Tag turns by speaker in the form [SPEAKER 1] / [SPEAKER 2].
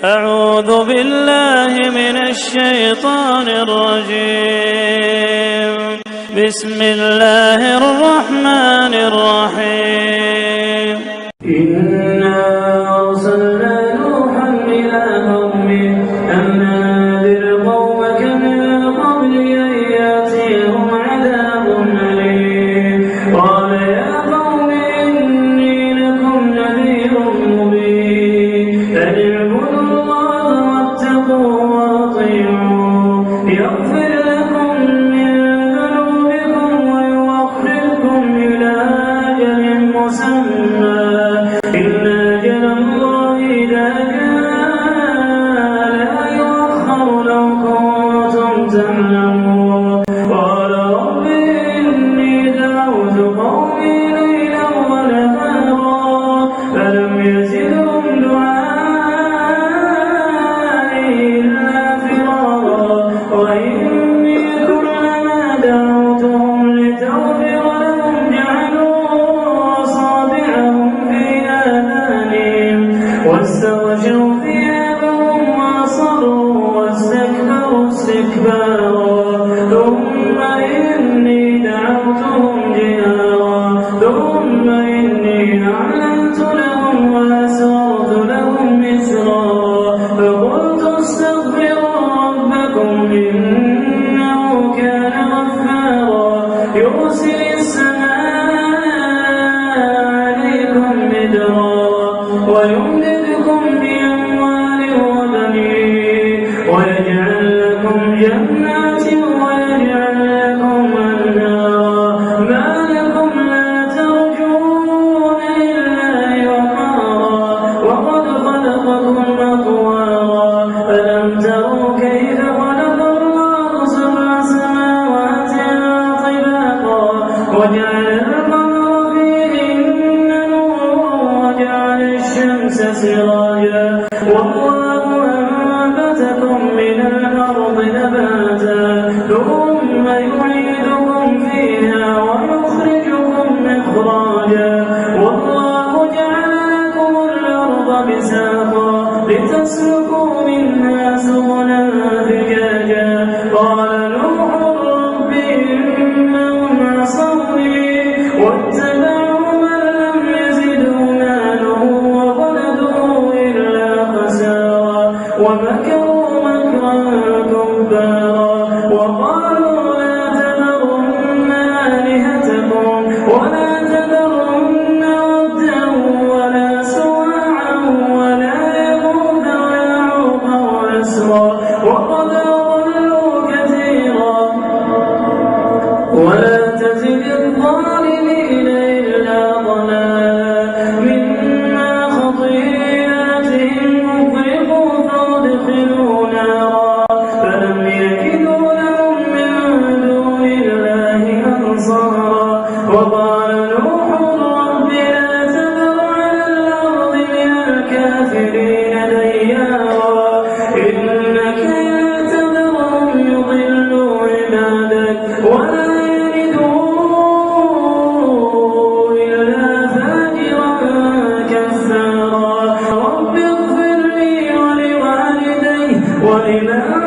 [SPEAKER 1] أعوذ بالله من الشيطان الرجيم. بسم الله الرحمن الرحيم. إنا أرسلنا نوحا إلى قومه أن أنذر قومك من قبل أن يأتيهم عذاب أليم. قال يا قوم إني لكم نذير مبين. أن اعبدوا الله واتقوه وأطيعوه يغفر لكم من ذنوبكم ويوخركم إلى أجل مسمى. إن أجل الله إذا جاء لا يؤخر لو كنتم تعلمون. قال رب إني دعوت قومي ليلا ونهارا فلم يزدهم دعائي إلا فرارا. وإني كلما دعوتهم لتغفر لهم جعلوا أصابعهم في آذانهم واستغشوا ثيابهم وأصروا واستكبروا استكبارا. ثم إني دعوتهم جهارا ثم إني أعلنت لهم وأسررت لهم إسرارا. فقلت استغفروا ربكم إنه كان غفارا يرسل السماء عليكم مدرارا ويمددكم بأموال وبنين ويجعل لكم جنات ويجعل لكم أنهارا. ما لكم لا ترجون لله وقارا وقد خلقكم أطوارا. ألم تروا كيف خلق الله سبع سماوات طباقا وجعل القمر فيهن نورا وجعل الشمس سراجا والله أنبتكم من الأرض نباتا ثم يعيدكم فيها ويخرجكم إخراجا. والله جعل لكم الأرض بساطا لتسلكوا منها سبلا فجاجا. قال نوح رب إنهم عصوني واتبعوا من لم يزده ماله وولده إلا خسارا ومكروا مكرا كبارا. وقالوا لا تذرن آلهتكم ولا تذرن ودا ولا سواعا ولا يغوث ويعوق ونسرا وقد أضلوا كثيرا ولا تزد الظالمين إلا ضلالا. مما خطيئاتهم أغرقوا فأدخلوا نارا فلم يجدوا لهم من دون الله أنصارا. وقال نوح رب لا تذر على الأرض من الكافرين ديارا إنك إن تذرهم يضلوا عبادك ولا يلدوا إلا فاجرا كفارا. رب اغفر لي ولوالدي ولمن